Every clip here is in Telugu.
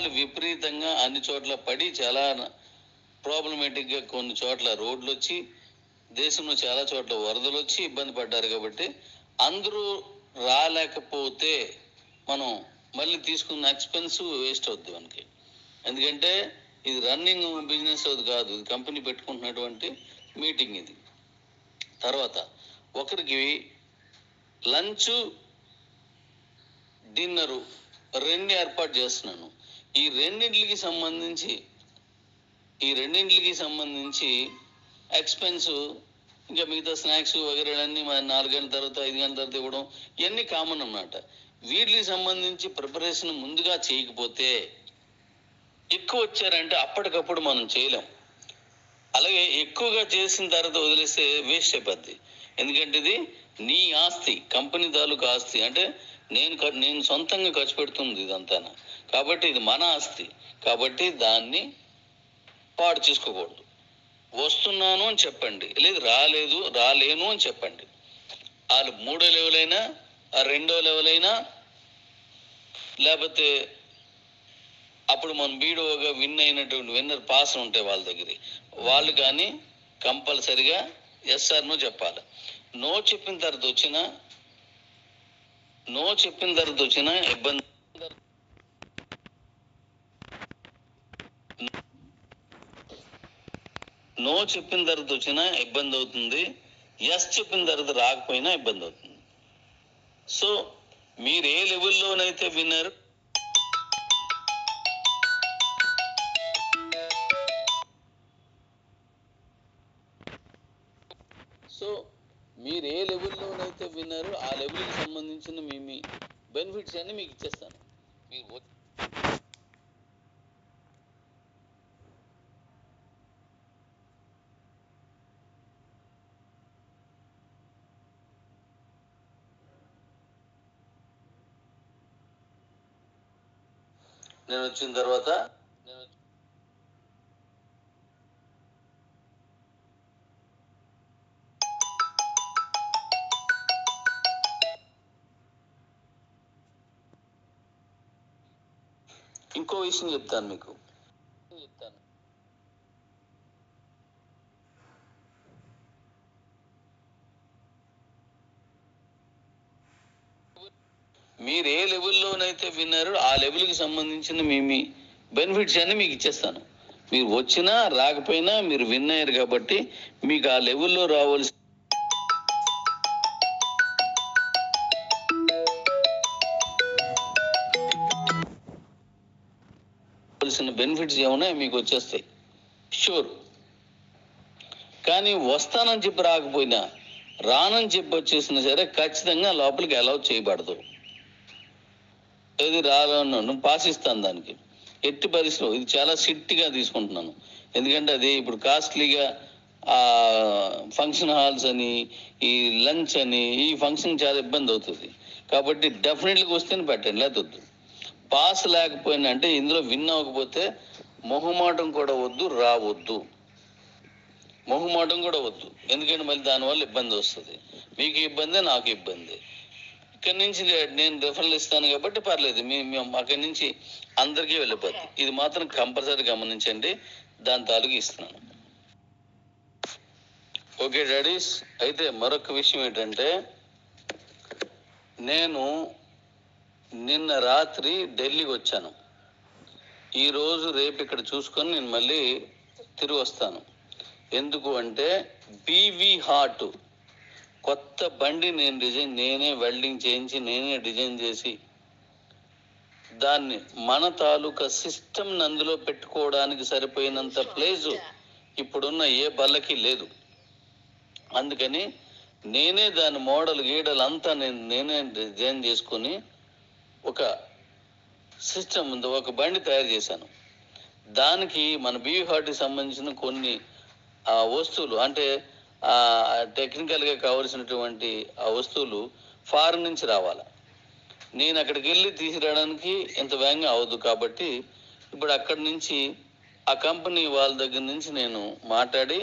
వర్షాలు విపరీతంగా అన్ని చోట్ల పడి చాలా ప్రాబ్లమేటిక్గా కొన్ని చోట్ల రోడ్లు వచ్చి దేశంలో చాలా చోట్ల వరదలు వచ్చి ఇబ్బంది పడ్డారు. కాబట్టి అందరూ రాలేకపోతే మనం మళ్ళీ తీసుకున్న ఎక్స్పెన్స్ వేస్ట్ అవుద్ది మనకి. ఎందుకంటే ఇది రన్నింగ్ బిజినెస్ అది కాదు, ఇది కంపెనీ పెట్టుకుంటున్నటువంటి మీటింగ్ ఇది. తర్వాత ఒకరికి లంచ్ డిన్నరు రెండు ఏర్పాటు చేస్తున్నాను. ఈ రెండింటికి సంబంధించి ఎక్స్పెన్స్ ఇంకా మిగతా స్నాక్స్ వగేరాలన్నీ 4 గంటల తర్వాత 5 గంటల తర్వాత ఇవ్వడం ఇవన్నీ కామన్ అన్నమాట. వీటికి సంబంధించి ప్రిపరేషన్ ముందుగా చేయకపోతే ఎక్కువ వచ్చారంటే అప్పటికప్పుడు మనం చేయలేం. అలాగే ఎక్కువగా చేసిన తర్వాత వదిలేస్తే వేస్ట్ అయిపోద్ది. ఎందుకంటే ఇది నీ ఆస్తి, కంపెనీ తాలూకు ఆస్తి. అంటే నేను సొంతంగా ఖర్చు పెడుతుంది ఇదంతా. కాబట్టి ఇది మన ఆస్తి. కాబట్టి దాన్ని పాడు చేసుకోకూడదు. వస్తున్నాను అని చెప్పండి, లేదు రాలేను అని చెప్పండి. వాళ్ళు 3వ లెవెల్ అయినా 2వ లెవెల్ అయినా లేకపోతే అప్పుడు మనం బీడోగా విన్ అయినటువంటి విన్నర్ పాస్ ఉంటాయి వాళ్ళ దగ్గర, వాళ్ళు కానీ కంపల్సరిగా ఎస్ఆర్ నో చెప్పాలి. నో చెప్పిన తర్వాత వచ్చినా ఇబ్బంది, నో చెప్పిన తర్వాత వచ్చినా ఇబ్బంది అవుతుంది, ఎస్ చెప్పిన తర్వాత రాకపోయినా ఇబ్బంది అవుతుంది. సో మీరు ఏ లెవెల్లోనైతే విన్నారు ఆ లెవెల్కి సంబంధించిన మీ బెనిఫిట్స్ అన్ని మీకు ఇచ్చేస్తాను. మీరు నేను వచ్చిన తర్వాత ఇంకో విషయం చెప్తాను మీకు. మీరు ఏ లెవెల్లోనైతే విన్నారో ఆ లెవెల్కి సంబంధించిన మీ బెనిఫిట్స్ అన్ని మీకు ఇచ్చేస్తాను. మీరు వచ్చినా రాకపోయినా మీరు విన్ అయ్యారు కాబట్టి మీకు ఆ లెవెల్లో రావాల్సిన బెనిఫిట్స్ ఏమన్నా మీకు వచ్చేస్తాయి షూర్. కానీ వస్తానని చెప్పి రాకపోయినా, రానని చెప్పి వచ్చేసినా సరే ఖచ్చితంగా లోపలికి అలౌ చేయబడదు. ఏది రాను పాస్ ఇస్తాను దానికి ఎట్టి పరిస్థితిలో. ఇది చాలా స్ట్రిక్ట్గా తీసుకుంటున్నాను. ఎందుకంటే అది ఇప్పుడు కాస్ట్లీగా ఫంక్షన్ హాల్స్ అని, ఈ లంచ్ అని, ఈ ఫంక్షన్ చాలా ఇబ్బంది అవుతుంది. కాబట్టి డెఫినెట్గా వస్తేనే పెట్టండి, లేకపోద్దు. పాస్ లేకపోయినా అంటే ఇందులో విన్ అవ్వకపోతే మొహమాటం కూడా వద్దు, మొహమాటం కూడా వద్దు. ఎందుకంటే మళ్ళీ దానివల్ల ఇబ్బంది వస్తుంది. మీకు ఇబ్బంది, నాకు ఇబ్బంది. ఇక్కడి నుంచి నేను రిఫరల్ ఇస్తాను కాబట్టి పర్లేదు, మేము అక్కడి నుంచి అందరికీ వెళ్ళిపోద్ది. ఇది మాత్రం కంపల్సరీ గమనించండి. దాని తాలూకు ఇస్తున్నాను. Okay daddies. అయితే మరొక విషయం ఏంటంటే, నేను నిన్న రాత్రి ఢిల్లీకి వచ్చాను. ఈరోజు రేపు ఇక్కడ చూసుకొని నేను మళ్ళీ తిరిగి వస్తాను. ఎందుకు అంటే బీవీ హార్ట్ కొత్త బండి నేనే వెల్డింగ్ చేయించి నేనే డిజైన్ చేసి దాన్ని మన తాలూకా సిస్టమ్ అందులో పెట్టుకోవడానికి సరిపోయినంత ప్లేసు ఇప్పుడున్న ఏ బల్లకి లేదు. అందుకని నేనే దాని మోడల్ గీడల్ అంతా నేనే డిజైన్ చేసుకొని ఒక సిస్టమ్ ఒక బండి తయారు చేశాను. దానికి మన బీవీ హార్ట్కి సంబంధించిన కొన్ని వస్తువులు, అంటే టెక్నికల్గా కావలసినటువంటి ఆ వస్తువులు ఫారెన్ నుంచి రావాలి. నేను అక్కడికి వెళ్ళి తీసుకురావడానికి ఇంత వేగంగా అవ్వదు. కాబట్టి ఇప్పుడు అక్కడి నుంచి ఆ కంపెనీ వాళ్ళ దగ్గర నుంచి నేను మాట్లాడి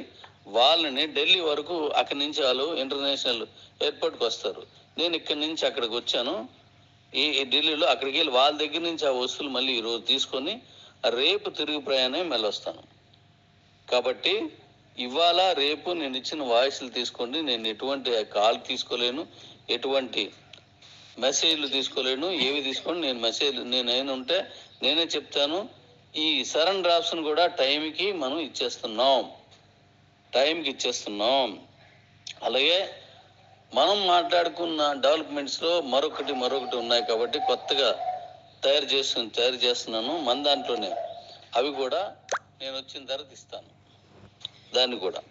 వాళ్ళని ఢిల్లీ వరకు, అక్కడి నుంచి వాళ్ళు ఇంటర్నేషనల్ ఎయిర్పోర్ట్కి వస్తారు. నేను ఇక్కడి నుంచి అక్కడికి వచ్చాను. ఈ ఢిల్లీలో అక్కడికి వెళ్ళి వాళ్ళ దగ్గర నుంచి ఆ వస్తువులు మళ్ళీ ఈరోజు తీసుకొని రేపు తిరుగు ప్రయాణం వెళ్ళొస్తాను. కాబట్టి ఇవాళ రేపు నేను ఇచ్చిన వాయిస్లు తీసుకోండి. నేను ఎటువంటి కాల్ తీసుకోలేను, ఎటువంటి మెసేజ్లు తీసుకోలేను, ఏవి తీసుకోండి. నేను మెసేజ్ నేను ఉంటే నేనే చెప్తాను. ఈ సరెండర్ ఆప్షన్ కూడా టైంకి మనం ఇచ్చేస్తున్నాం. అలాగే మనం మాట్లాడుకున్న డెవలప్మెంట్స్లో మరొకటి ఉన్నాయి కాబట్టి కొత్తగా తయారు చేస్తున్నాను. మన దాంట్లోనే అవి కూడా నేను వచ్చిన తర్వాత ఇస్తాను. దాన్ని కూడా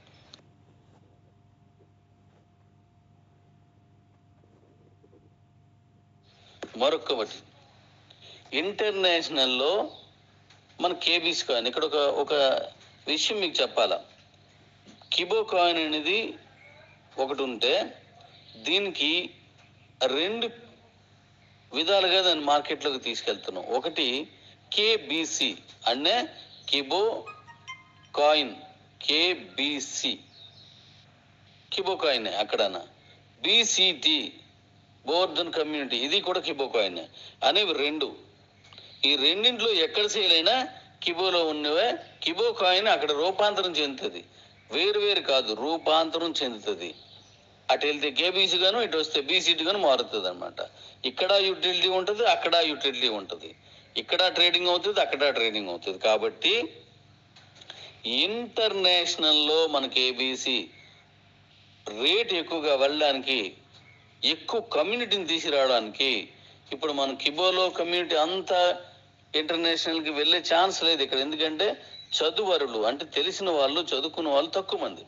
మరొకటి ఇంటర్నేషనల్లో మన కేబీసీ కాయిన్, ఇక్కడ ఒక విషయం మీకు చెప్పాలా. కిబో కాయిన్ అనేది ఒకటి ఉంటే దీనికి 2 విధాలుగా దాన్ని మార్కెట్లోకి తీసుకెళ్తున్నాం. ఒకటి కేబీసీ అంటే కిబో కాయిన్, కిబో కాయిన్ అక్కడనా. బీసీటీ బోర్డన్ కమ్యూనిటీ, ఇది కూడా కిబో కాయిన్ అనేవి 2. ఈ రెండింటిలో ఎక్కడ సేల్ అయినా కిబోలో ఉన్నవే. కిబో కాయిన్ అక్కడ రూపాంతరం చెందుతుంది, వేరు కాదు, రూపాంతరం చెందుతుంది. అటు వెళ్తే కేబీసీ గాను, ఇటు వస్తే బీసీటీ గాను మారుతుంది అనమాట. ఇక్కడ యూటిలిటీ ఉంటుంది, అక్కడ యూటిలిటీ ఉంటుంది. ఇక్కడ ట్రేడింగ్ అవుతుంది, అక్కడ ట్రేడింగ్ అవుతుంది. కాబట్టి ఇంటర్నేషనల్లో మన కేబీసీ రేట్ ఎక్కువగా వెళ్ళడానికి, ఎక్కువ కమ్యూనిటీని తీసుకురావడానికి, ఇప్పుడు మన కిబోలో కమ్యూనిటీ అంతా ఇంటర్నేషనల్కి వెళ్ళే ఛాన్స్ లేదు ఇక్కడ. ఎందుకంటే చదువరులు అంటే తెలిసిన వాళ్ళు, చదువుకున్న వాళ్ళు తక్కువ మంది.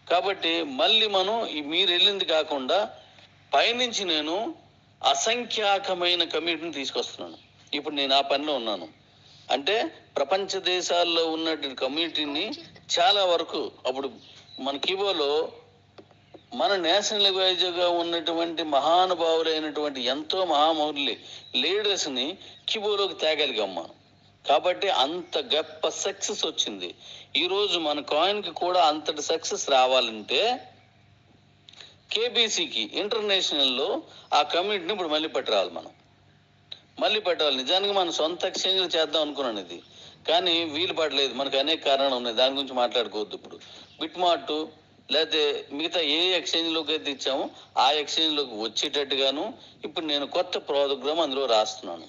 కాబట్టి మళ్ళీ మనం మీరు వెళ్ళింది కాకుండా పైనుంచి నేను అసంఖ్యాకమైన కమ్యూనిటీని తీసుకొస్తున్నాను. ఇప్పుడు నేను ఆ పనిలో ఉన్నాను. అంటే ప్రపంచ దేశాల్లో ఉన్నటువంటి కమ్యూనిటీని చాలా వరకు, అప్పుడు మన కిబోలో మన నేషనల్ వైజ్గా ఉన్నటువంటి మహానుభావులైనటువంటి ఎంతో మహామౌల్య లీడర్స్ని కిబోలోకి తేగలిగాం మనం. కాబట్టి అంత గొప్ప సక్సెస్ వచ్చింది. ఈరోజు మన కాయిన్కి కూడా అంతటి సక్సెస్ రావాలంటే కేబీసీకి ఇంటర్నేషనల్లో ఆ కమ్యూనిటీని ఇప్పుడు మళ్ళీ పట్టురావాలి. నిజానికి మనం సొంత ఎక్స్చేంజ్లు చేద్దాం అనుకున్నాను ఇది, కానీ వీలు పడలేదు. మనకు అనేక కారణాలు ఉన్నాయి, దాని గురించి మాట్లాడుకోవద్దు ఇప్పుడు. బిట్మార్ట్ లేకపోతే మిగతా ఏ ఎక్స్చేంజ్లోకి అయితే ఇచ్చామో ఆ ఎక్స్చేంజ్లోకి వచ్చేటట్టుగాను ఇప్పుడు నేను కొత్త ప్రోగ్రామ్ అందులో రాస్తున్నాను.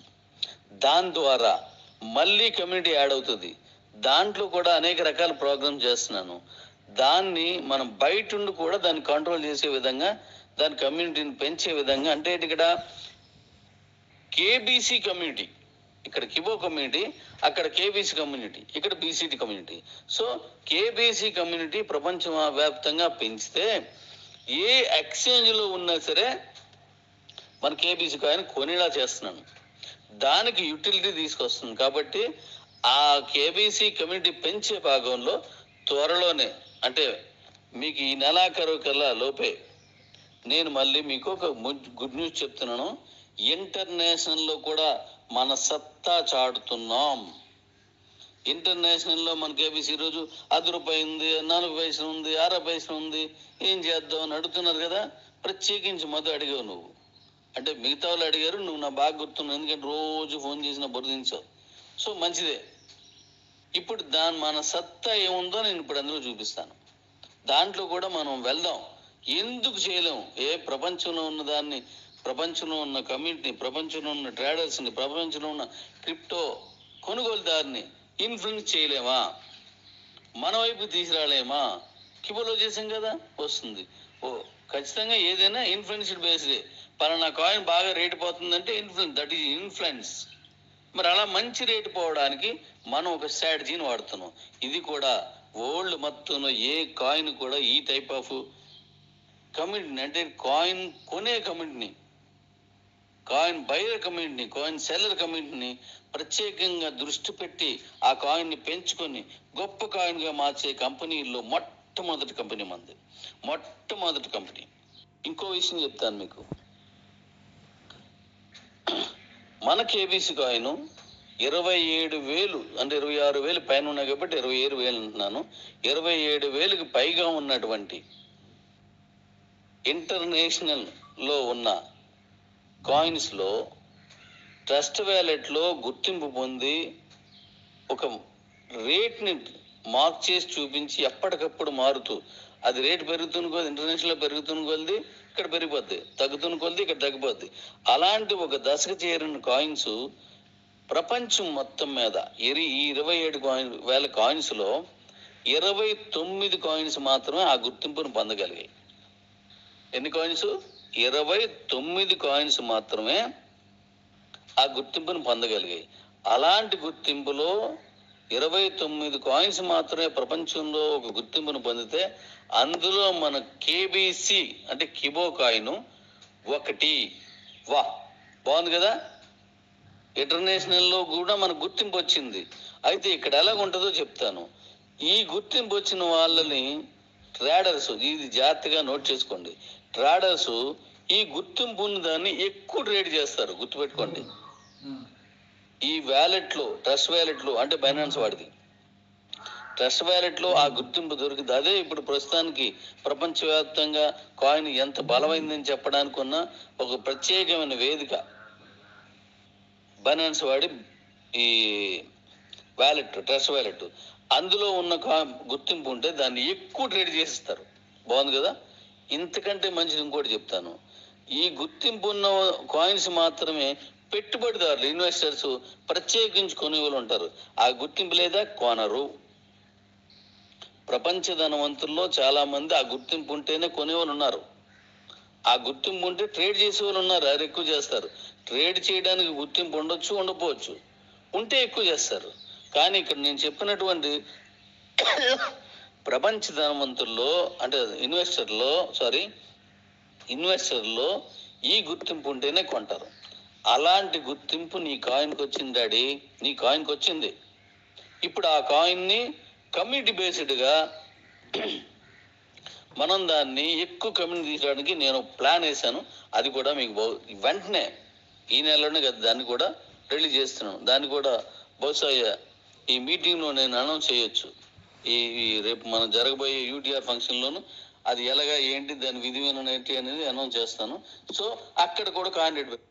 దాని ద్వారా మళ్ళీ కమ్యూనిటీ యాడ్ అవుతుంది. దాంట్లో కూడా అనేక రకాల ప్రోగ్రామ్ చేస్తున్నాను. దాన్ని మనం బయట ఉండి కూడా దాన్ని కంట్రోల్ చేసే విధంగా, దాని కమ్యూనిటీని పెంచే విధంగా. అంటే ఇక్కడ కేబీసీ కమ్యూనిటీ, ఇక్కడ కిబో కమ్యూనిటీ, అక్కడ కేబీసీ కమ్యూనిటీ, ఇక్కడ BCT community. So KBC community ప్రపంచ వ్యాప్తంగా పెంచితే ఏ ఎక్స్చేంజ్లో ఉన్నా సరే మన కేబీసీ కాయిన్ కొనేలా చేస్తున్నాను. దానికి యూటిలిటీ తీసుకొస్తుంది. కాబట్టి ఆ కేబీసీ కమ్యూనిటీ పెంచే భాగంలో త్వరలోనే, అంటే మీకు ఈ నెలాఖరు కల్లా లోపే నేను మళ్ళీ మీకు ఒక గుడ్ న్యూస్ చెప్తున్నాను. ఇంటర్నేషనల్లో కూడా మన సత్తా చాటుతున్నాం. ఇంటర్నేషనల్లో మన కేబీసీ ఈరోజు ₹10 ఉంది, 4 పైసలు ఉంది, 6 పైసలు ఉంది. ఏం చేద్దాం అని అడుగుతున్నారు కదా. ప్రత్యేకించి మధు అడిగావు నువ్వు, అంటే మిగతా వాళ్ళు అడిగారు, నువ్వు నా బాగా గుర్తున్నావు. ఎందుకంటే రోజు ఫోన్ చేసిన బురదించావు. సో మంచిదే. ఇప్పుడు మన సత్తా ఏముందో నేను ఇప్పుడు అందులో చూపిస్తాను. దాంట్లో కూడా మనం వెళ్దాం. ఎందుకు చేయలేము? ప్రపంచంలో ఉన్న దాన్ని, ప్రపంచంలో ఉన్న కమ్యూనిటీని, ప్రపంచంలో ఉన్న ట్రేడర్స్ని, ప్రపంచంలో ఉన్న క్రిప్టో కొనుగోలుదారిని ఇన్ఫ్లుయెన్స్ చేయలేమా? మన వైపు తీసుకురాలేమా? కిబోలో చేసాం కదా, వస్తుంది. ఖచ్చితంగా ఏదైనా ఇన్ఫ్లుయెన్స్డ్ బేస్డే. పలానా కాయిన్ బాగా రేటు పోతుందంటే దట్ ఈజ్ ఇన్ఫ్లుయెన్స్. మరి అలా మంచి రేటు పోవడానికి మనం ఒక స్ట్రాటజీని వాడుతున్నాం. ఇది కూడా వరల్డ్ మొత్తంలో ఏ కాయిన్ కూడా ఈ టైప్ ఆఫ్ కమ్యూనిటీని, అంటే కాయిన్ కొనే కమ్యూనిటీని, కాయిన్ బయర్ కమ్యూనిటీని, కాయిన్ సెల్లర్ కమ్యూనిటీని ప్రత్యేకంగా దృష్టి పెట్టి ఆ కాయిన్ని పెంచుకొని గొప్ప కాయిన్గా మార్చే కంపెనీల్లో మొట్టమొదటి కంపెనీ మంది, మొట్టమొదటి కంపెనీ. ఇంకో విషయం చెప్తాను మీకు. మన కేబీసీ కాయిన్ 27,000, అంటే 26,000 పైన ఉన్నాయి కాబట్టి 27,000 అంటున్నాను. 27,000కి పైగా ఉన్నటువంటి ఇంటర్నేషనల్ లో ఉన్న కాయిన్స్ లో ట్రస్ట్ వ్యాలెట్లో గుర్తింపు పొంది ఒక రేట్ని మార్క్ చేసి చూపించి ఎప్పటికప్పుడు మారుతూ, అది రేట్ పెరుగుతున్న కొద్ది ఇంటర్నేషనల్ పెరుగుతున్న కొద్ది ఇక్కడ పెరిగిపోద్ది, తగ్గుతున్న కొద్ది ఇక్కడ తగ్గిపోద్ది. అలాంటి ఒక దశకు చేరిన కాయిన్స్ ప్రపంచం మొత్తం మీద ఈ 27,000 కాయిన్స్ లో 29 కాయిన్స్ మాత్రమే ఆ గుర్తింపును పొందగలిగాయి. ఎన్ని కాయిన్స్? 29 కాయిన్స్ మాత్రమే ఆ గుర్తింపును పొందగలిగాయి. అలాంటి గుర్తింపులో 29 కాయిన్స్ మాత్రమే ప్రపంచంలో ఒక గుర్తింపును పొందితే అందులో మన కేబీసీ అంటే కిబో కాయిన్ ఒకటి. వా, బాగుంది కదా. ఇంటర్నేషనల్లో కూడా మనకు గుర్తింపు వచ్చింది. అయితే ఇక్కడ ఎలాగుంటుందో చెప్తాను. ఈ గుర్తింపు వచ్చిన వాళ్ళని ట్రేడర్స్, ఇది జాగ్రత్తగా నోట్ చేసుకోండి, ట్రేడర్స్ ఈ గుర్తింపు ఉన్న దాన్ని ఎక్కువ ట్రేడ్ చేస్తారు. గుర్తుపెట్టుకోండి. ఈ వ్యాలెట్లో, ట్రస్ట్ వ్యాలెట్లో అంటే బైనాన్స్ వాడిది, ట్రస్ట్ వ్యాలెట్లో ఆ గుర్తింపు దొరికింది. అదే ఇప్పుడు ప్రస్తుతానికి ప్రపంచవ్యాప్తంగా కాయిన్ ఎంత బలమైందని చెప్పడానికి ఉన్న ఒక ప్రత్యేకమైన వేదిక బైనాన్స్ వాడి ఈ వ్యాలెట్, ట్రస్ట్ వ్యాలెట్. అందులో ఉన్న గుర్తింపు ఉంటే దాన్ని ఎక్కువ ట్రేడ్ చేసిస్తారు. బాగుంది కదా. ఇంతకంటే మంచిది ఇంకోటి చెప్తాను. ఈ గుర్తింపు ఉన్న కాయిన్స్ మాత్రమే పెట్టుబడిదారులు, ఇన్వెస్టర్స్ ప్రత్యేకించి కొనేవాళ్ళు ఉంటారు. ఆ గుర్తింపు లేదా కొనరు. ప్రపంచ ధనవంతుల్లో చాలా మంది ఆ గుర్తింపు ఉంటేనే కొనేవాళ్ళు ఉన్నారు. ఆ గుర్తింపు ఉంటే ట్రేడ్ చేసే వాళ్ళు ఉన్నారు, అది ఎక్కువ చేస్తారు. ట్రేడ్ చేయడానికి గుర్తింపు ఉండొచ్చు, ఉండకపోవచ్చు, ఉంటే ఎక్కువ చేస్తారు. కానీ ఇక్కడ నేను చెప్పినటువంటి ప్రపంచ ధనవంతుల్లో అంటే ఇన్వెస్టర్లో ఈ గుర్తింపు ఉంటేనే కొంటారు. అలాంటి గుర్తింపు నీ కాయిన్కి వచ్చింది డాడీ, నీ కాయిన్కి వచ్చింది. ఇప్పుడు ఆ కాయిన్ని కమ్యూనిటీ బేస్డ్గా మనం దాన్ని ఎక్కువ కమ్యూనిటీ తీయడానికి నేను ప్లాన్ వేశాను. అది కూడా మీకు వెంటనే ఈ నెలలోనే కదా దాన్ని కూడా రిలీజ్ చేస్తున్నాను. దాన్ని కూడా బహుశా ఈ మీటింగ్లో నేను అనౌన్స్ చేయొచ్చు. ఈ రేపు మనం జరగబోయే యూటీఆర్ ఫంక్షన్లోను అది ఎలాగా ఏంటి దాని విధి విధానం ఏంటి అనేది అనౌన్స్ చేస్తాను. సో అక్కడ కూడా కాండిడేట్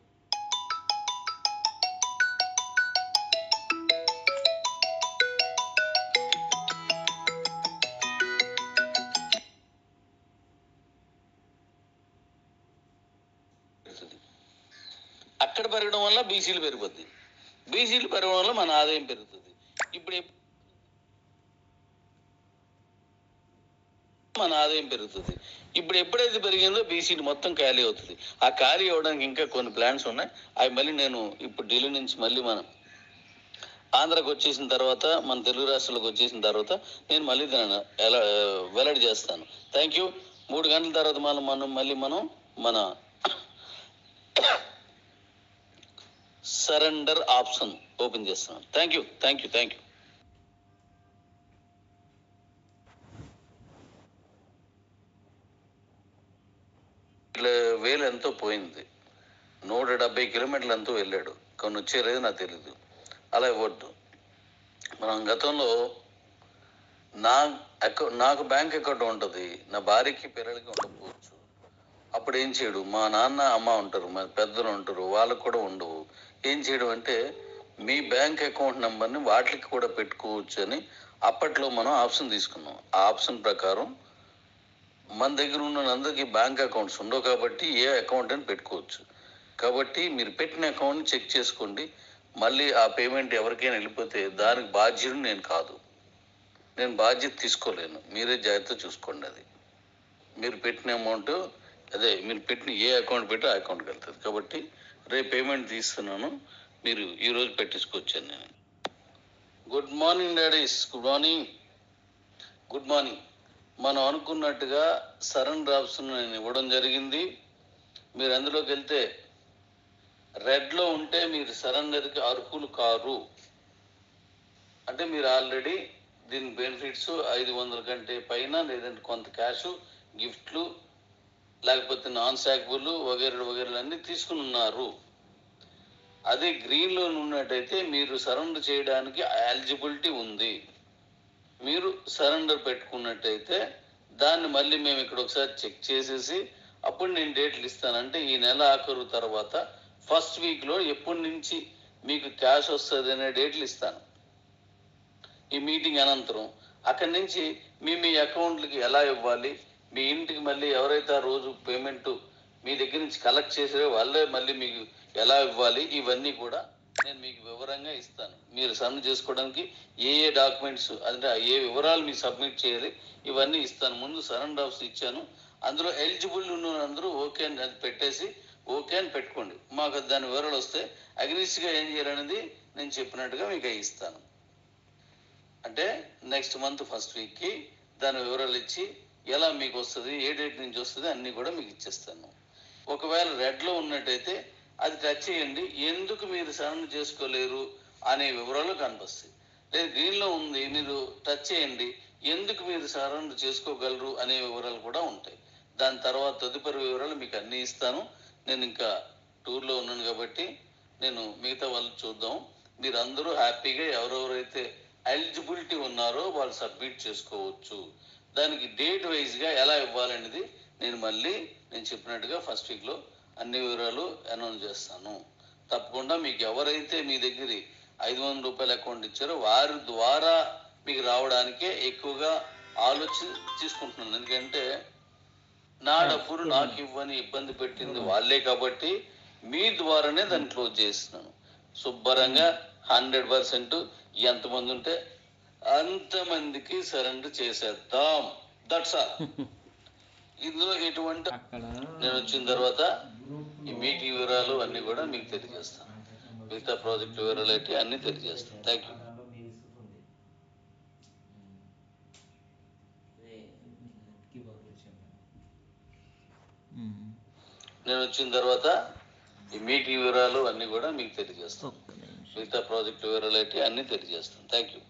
అక్కడ పెరగడం వల్ల బీసీలు పెరుగుతుంది, బీసీలు పెరగడం వల్ల మన ఆదాయం పెరుగుతుంది. ఇప్పుడు ఎప్పుడైతే పెరిగిందో బీసీలు మొత్తం ఖాళీ అవుతుంది. ఆ ఖాళీ అవ్వడానికి ఇంకా కొన్ని ప్లాన్స్ ఉన్నాయి. అవి మళ్ళీ నేను ఇప్పుడు ఢిల్లీ నుంచి మళ్ళీ మనం ఆంధ్రాకి వచ్చేసిన తర్వాత, మన తెలుగు రాష్ట్రాలకు వచ్చేసిన తర్వాత నేను మళ్ళీ దాన్ని వెల్లడి చేస్తాను. Thank you. 3 గంటల తర్వాత మనం మన సరెండర్ ఆప్షన్ ఓపెన్ చేస్తున్నాను. Thank you. వేలు ఎంతో పోయింది, 170 కిలోమీటర్లు ఎంతో వెళ్ళాడు, కొన్ని వచ్చేలేదు నాకు తెలీదు. అలా ఇవ్వద్దు. మనం గతంలో నాకు బ్యాంక్ అకౌంట్ ఉంటుంది, నా భార్యకి పిల్లలకి ఉండకపోవచ్చు. అప్పుడు ఏం చేయడు, మా నాన్న అమ్మ ఉంటారు, మా పెద్దలు ఉంటారు, వాళ్ళకు కూడా ఉండవు. ఏం చేయడం అంటే మీ బ్యాంక్ అకౌంట్ నెంబర్ని వాటికి కూడా పెట్టుకోవచ్చు అని అప్పట్లో మనం ఆప్షన్ తీసుకున్నాం. ఆ ఆప్షన్ ప్రకారం మన దగ్గర ఉన్న అందరికీ బ్యాంక్ అకౌంట్స్ ఉండవు కాబట్టి ఏ అకౌంట్ అని పెట్టుకోవచ్చు. కాబట్టి మీరు పెట్టిన అకౌంట్ని చెక్ చేసుకోండి. మళ్ళీ ఆ పేమెంట్ ఎవరికైనా వెళ్ళిపోతే దానికి బాధ్యుడు నేను కాదు, నేను బాధ్యత తీసుకోలేను. మీరే జాగ్రత్త చూసుకోండి. అది మీరు పెట్టిన అమౌంట్, అదే మీరు పెట్టిన ఏ అకౌంట్ పెట్టి ఆ అకౌంట్కి వెళ్తుంది. కాబట్టి రేపు పేమెంట్ తీస్తున్నాను, మీరు ఈరోజు పెట్టించుకోవచ్చాను నేను. Good morning daddy's, good morning. మనం అనుకున్నట్టుగా సరెండర్ ఆప్షన్ నేను ఇవ్వడం జరిగింది. మీరు అందులోకి వెళ్తే రెడ్లో ఉంటే మీరు సరెండర్కి అర్హులు కారు. అంటే మీరు ఆల్రెడీ దీని బెనిఫిట్స్ 500 కంటే పైన, లేదంటే కొంత క్యాష్, గిఫ్ట్లు, లేకపోతే నాన్ సాక్బుల్ వగేరలు అన్నీ తీసుకుని ఉన్నారు. అదే గ్రీన్లో ఉన్నట్టయితే మీరు సరెండర్ చేయడానికి ఎలిజిబిలిటీ ఉంది. మీరు సరెండర్ పెట్టుకున్నట్టయితే దాన్ని మళ్ళీ మేము ఇక్కడ ఒకసారి చెక్ చేసేసి అప్పుడు నేను డేట్లు ఇస్తానంటే ఈ నెల ఆఖరు తర్వాత ఫస్ట్ వీక్లో ఎప్పటి నుంచి మీకు క్యాష్ వస్తుంది అనే డేట్లు ఇస్తాను. ఈ మీటింగ్ అనంతరం అక్కడి నుంచి మీ అకౌంట్లకి ఎలా ఇవ్వాలి, మీ ఇంటికి మళ్ళీ ఎవరైతే ఆ రోజు పేమెంట్ మీ దగ్గర నుంచి కలెక్ట్ చేసారో వాళ్ళే మళ్ళీ మీకు ఎలా ఇవ్వాలి, ఇవన్నీ కూడా నేను మీకు వివరంగా ఇస్తాను. మీరు సబ్మిట్ చేసుకోవడానికి ఏ డాక్యుమెంట్స్ అంటే ఏ వివరాలు మీకు సబ్మిట్ చేయాలి ఇవన్నీ ఇస్తాను. ముందు సరెండర్ ఆఫ్స్ ఇచ్చాను, అందులో ఎలిజిబుల్ ఉన్న అందరూ ఓకే అని అది పెట్టేసి ఓకే అని పెట్టుకోండి. మాకు దాని వివరాలు వస్తే అగ్నిస్ట్గా ఏం చేయాలనేది నేను చెప్పినట్టుగా మీకు ఇస్తాను. అంటే నెక్స్ట్ మంత్ ఫస్ట్ వీక్కి దాని వివరాలు ఇచ్చి ఎలా మీకు వస్తుంది, ఏ డేట్ నుంచి వస్తుంది అన్నీ కూడా మీకు ఇచ్చేస్తాను. ఒకవేళ రెడ్లో ఉన్నట్టయితే అది టచ్ చేయండి, ఎందుకు మీరు సరెండర్ చేసుకోలేరు అనే వివరాలు కనిపిస్తాయి. లేదు గ్రీన్లో ఉంది మీరు టచ్ చేయండి, ఎందుకు మీరు సరెండర్ చేసుకోగలరు అనే వివరాలు కూడా ఉంటాయి. దాని తర్వాత తదుపరి వివరాలు మీకు అన్నీ ఇస్తాను. నేను ఇంకా టూర్లో ఉన్నాను కాబట్టి నేను మిగతా వాళ్ళు చూద్దాం. మీరు అందరూ హ్యాపీగా ఎవరెవరైతే ఎలిజిబిలిటీ ఉన్నారో వాళ్ళు సబ్మిట్ చేసుకోవచ్చు. దానికి డేట్ వైజ్గా ఎలా ఇవ్వాలనేది నేను చెప్పినట్టుగా ఫస్ట్ వీక్లో అన్ని వివరాలు అనౌన్స్ చేస్తాను. తప్పకుండా మీకు ఎవరైతే మీ దగ్గర 500 రూపాయల అకౌంట్ ఇచ్చారో వారి ద్వారా మీకు రావడానికే ఎక్కువగా ఆలోచన తీసుకుంటున్నాను. ఎందుకంటే నా డబ్బులు నాకు ఇవ్వని ఇబ్బంది పెట్టింది వాళ్ళే కాబట్టి మీ ద్వారానే దాన్ని క్లోజ్ చేస్తున్నాను. శుభ్రంగా 100% ఎంతమంది ఉంటే అంతమందికి సరెండర్ చేసేద్దాం. That's all. ఇందులో ఎటువంటి నేను వచ్చిన తర్వాత ఈ మీటింగ్ వివరాలు అన్ని కూడా మీకు తెలియజేస్తాను. మిగతా ప్రాజెక్ట్ వివరాలు అయితే అన్ని తెలియజేస్తాను. Thank you. నేను వచ్చిన తర్వాత ఈ మీటింగ్ వివరాలు అన్ని కూడా మీకు తెలియజేస్తాను. మిగతా ప్రాజెక్ట్ వివరాలు అయితే అన్ని తెలియజేస్తాను. Thank you.